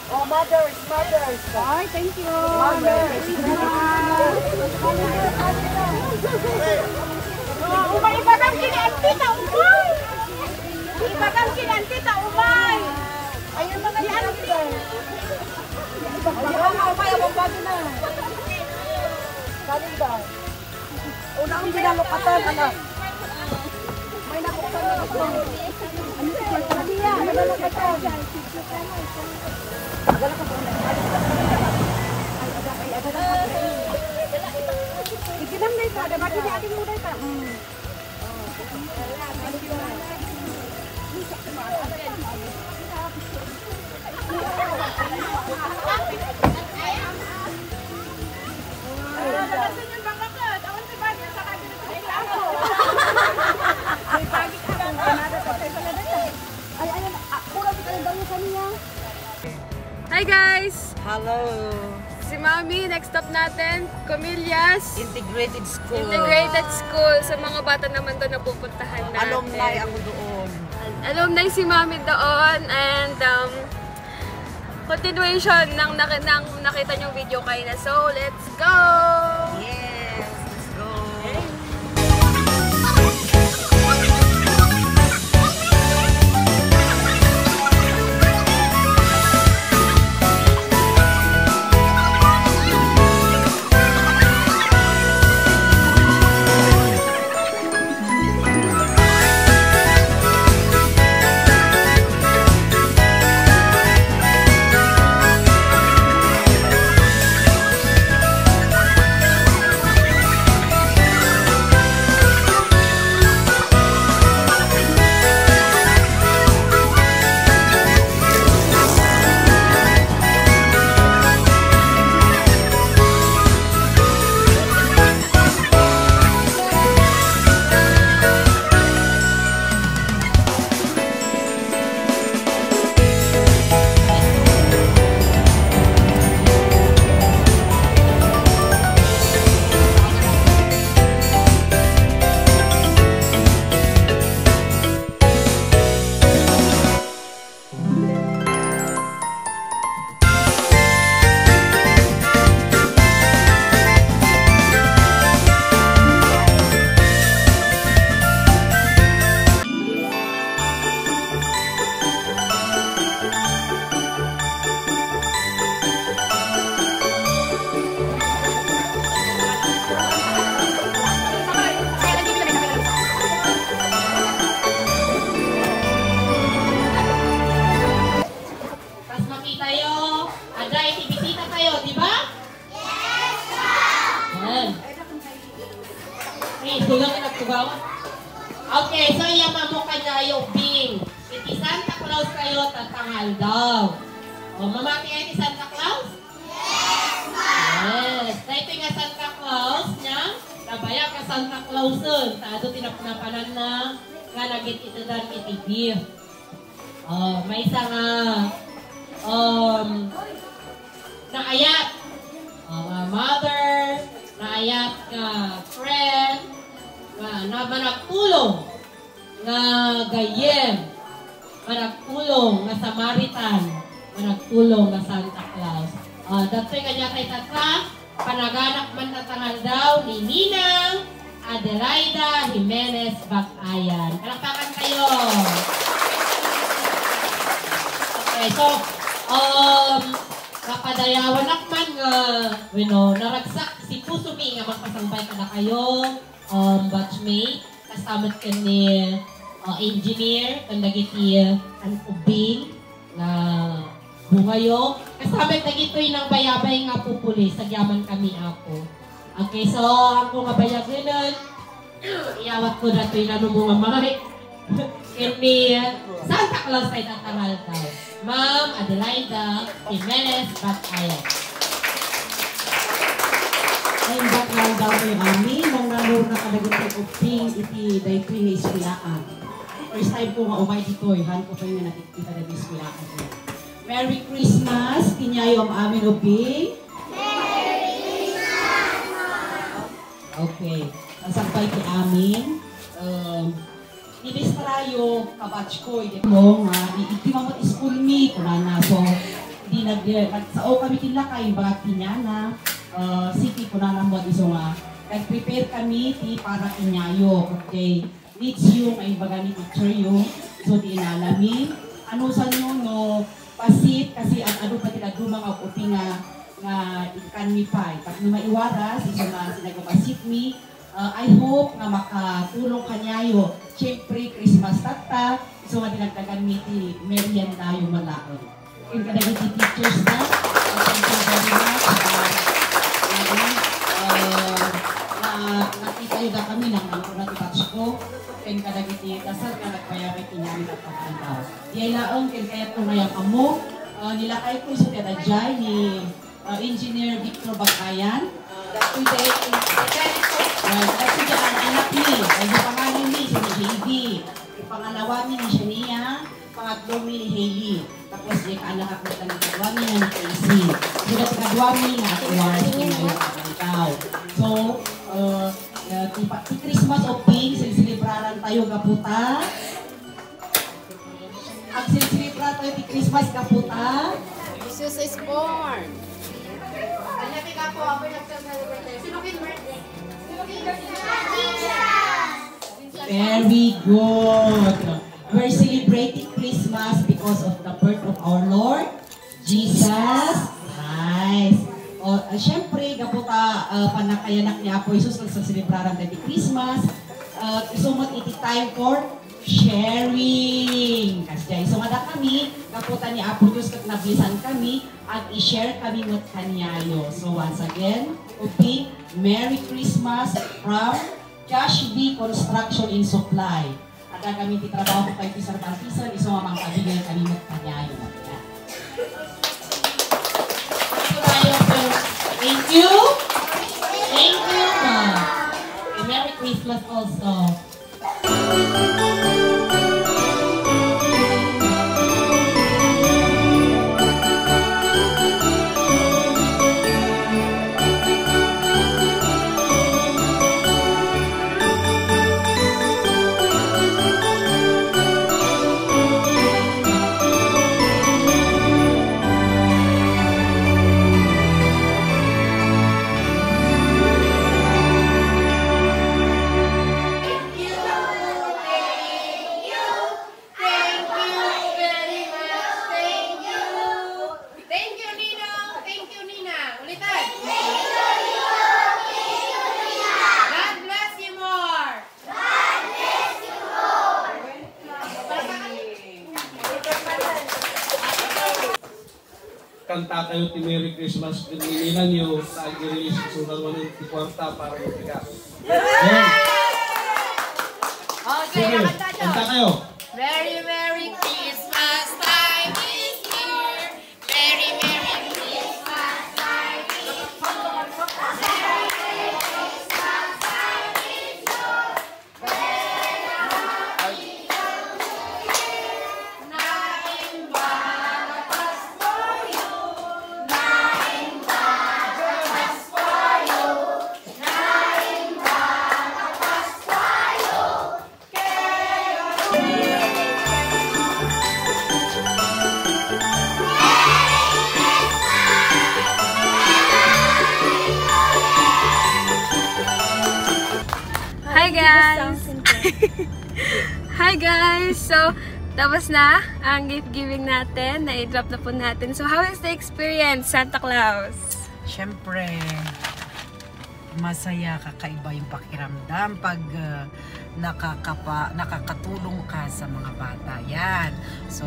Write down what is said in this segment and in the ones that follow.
Oh, mothers. Ay, thank you. Ibagang kinantita, umay! Ibagang kinantita, umay! Ayun mga kinantita. Ayun mga umay, abang bago na. Galing ba? Unang binalukatan, anak. May nakuksan na ako. Ano si Kaya? Ano ba nakukatan? Ikinam na ito. Dapat hindi ating muda ito. Hi guys! Hello! Si Mami, next stop natin, Comillas Integrated School. Integrated School. Sa mga bata naman doon na pupuntahan natin. Alumni ako doon. Alumni si Mami doon. And continuation ng nakita niyong video kayo na. So, let's go! Yes! Let's go! Okay, so yaman mo kayo Bing. Iti Santa Claus kayo tatangal daw. O mamati ay ti Santa Claus? Yes, ma'am! Yes. Dahito nga Santa Claus niya, nabaya ka Santa Clausun. Tado tinapunapanan na nga nagit ito dan iti gift. May isa nga naayat. Mother, naayat ka friend, na managtulong nga gayem, managtulong nga Samaritan, managtulong nga Santa Claus. Dato'y kanya kay tata, panaganak man tatangal daw ni Ninang Adelaida Jimenez Bakayan. Palakpakan kayo! Okay, so, kapadayawan nakman nga, naragsak si Pusumi nga magpasangbay ka na kayo, batchmate, kasamot ka ni engineer, kandagiti ang ubing na bungayo. Kasama dagitoy ng bayabay nga pupuli, sagyaman kami ako. Okay, so ako nga bayaginan, iyawat ko na ito yung mga mahit. Ini Santa Claus ay tatangal daw. Ma'am Adelaida Jimenez Batayan. Ay, bakal daw ko yung amin, nung nalur na kadagot ko ping iti daytoy nga ispilaan. First time ko nga umay dito, han ko pa yung nakikita na ispilaan ko. Merry Christmas, kinyayo ang amin uping. Merry Christmas! Okay, nasampay ki amin. Ibis parayo kabatch ko, iti mo nga, iti mamot school me, kunana. So, di nagsao kami kinlakay, bagat kinyana. City ko na naman iso nga. Nag-prepare kami ti para kinyayo. Okay. Needs yung ay baga ni teacher yung. So, di inalami. Ano sa nyo no, pasit kasi ang ano pa tinagduma nga upi nga ikan mi pa. Pag ni maiwaras, iso nga sinagapasit mi. I hope nga makatulong kanyayo. Siyempre, Christmas tata. Iso nga dinagdagan mi ti merienda yung malaon. Yung kadagin ti teachers na. Thank you very much. Nakita yun na kami ng natipatch ko. Ken kadagiti kasal ka nagpayabay kinyamin at pagkantaw. Di ay laong ken kaya ito ngayang amo. Nilakay ko sa tedadjay ni Engineer Victor Bagayan. Dati siya ang anak ni. Ay pangalan ni siya ni JB. Pangalawa ni Shania. Pangatlo ni Hailey. Tapos di ka anak ako ng kadwa ni Casey. Sila sa kadwa ni na atuwar sa kinayang pagkantaw. So, ti Christmas of Pink, silisilibraran tayo kaputa. Ang silisilibraran tayo ti Christmas kaputa. Jesus is born. Very good. We're celebrating Christmas because of the birth of our Lord Jesus Christ. Siyempre, kaputa panakayanak ni Apo Jesus sa celebraran tayo Christmas. Isumot iti time for sharing. Kasi isumada kami, kaputa ni Apo Jesus kat nablisan kami at i-share kami with kanyayo. So once again, okay, Merry Christmas from Josh B. Construction in Supply. Ada kami titrabaho ko tayo pisar-partisan, isumamang kabigay kami with kanyayo. Thank you. Thank you, ma'am. Merry Christmas also. Kanta kayo ti Merry Christmas nila nyo sa i-release sa sunod ng kwarta para magtiga. Okay, kanta kayo. Merry, Merry Christmas time is here. Merry, Merry Christmas time is here. Merry, Merry Christmas time is here. Hi guys! Hi guys! So, tapos na ang gift giving natin. Na-drop na po natin. So, how is the experience, Santa Claus? Siyempre, masaya, kakaiba yung pakiramdam pag nakakatulong ka sa mga bata. Yan. So,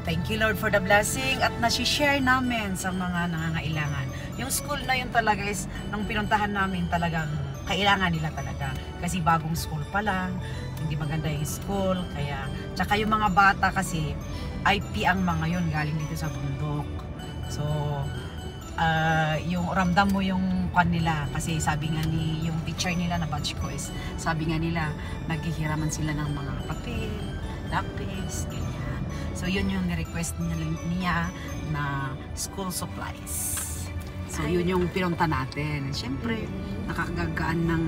thank you Lord for the blessing at nasi-share namin sa mga nangangailangan. Yung school na yun talaga is, nung pinuntahan namin talagang kailangan nila talaga. Kasi bagong school pa lang, hindi maganda yung school, kaya, tsaka yung mga bata kasi, IP ang mga yun, galing dito sa bundok. So, yung ramdam mo yung kwan nila, kasi sabi nga ni, yung teacher nila na batch ko is, sabi nga nila, naghihiraman sila ng mga papel, lapis, ganyan. So, yun yung ni-request niya na school supplies. So, yun yung pinunta natin. Siyempre, nakakagagaan ng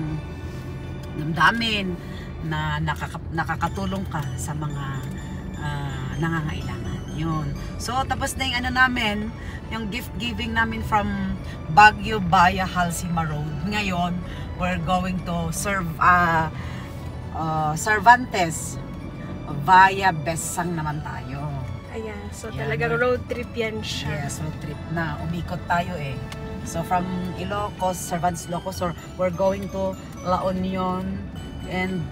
damdamin na nakakatulong ka sa mga nangangailangan. Yun. So, tapos na yung ano namin, yung gift giving namin from Baguio Baya Halsima Road. Ngayon, we're going to serve Cervantes via Besang naman tayo. Ayan, so Yan. talagang road trip yan siya. Yes, road trip na. Umikot tayo eh. So from Ilocos, Cervantes, Ilocos, or we're going to La Union and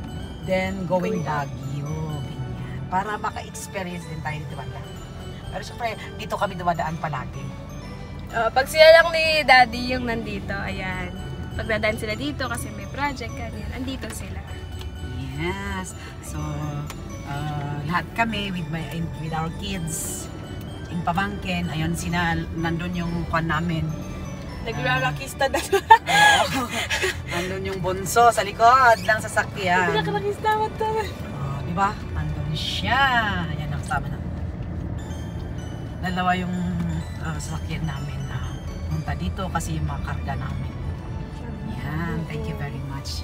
then going Baguio. Ganyan. Para maka-experience din tayo dito banda. Pero syempre, dito kami dumadaan palagi. Pag sila lang ni Daddy yung nandito, ayan. Pagdadaan sila dito kasi may project, ganyan. Andito sila. Yes. So, lahat kami with our kids in pamangkin. Ayun, nandun yung kwan namin. Nagrarakista na. Nandun yung bunso sa likod ng sasakyan. Nagrarakista mo to. Diba? Nandun siya. Ayan, nakasama na. Dalawa yung sasakyan namin na punta dito kasi yung mga karga namin. Yan. Thank you very much.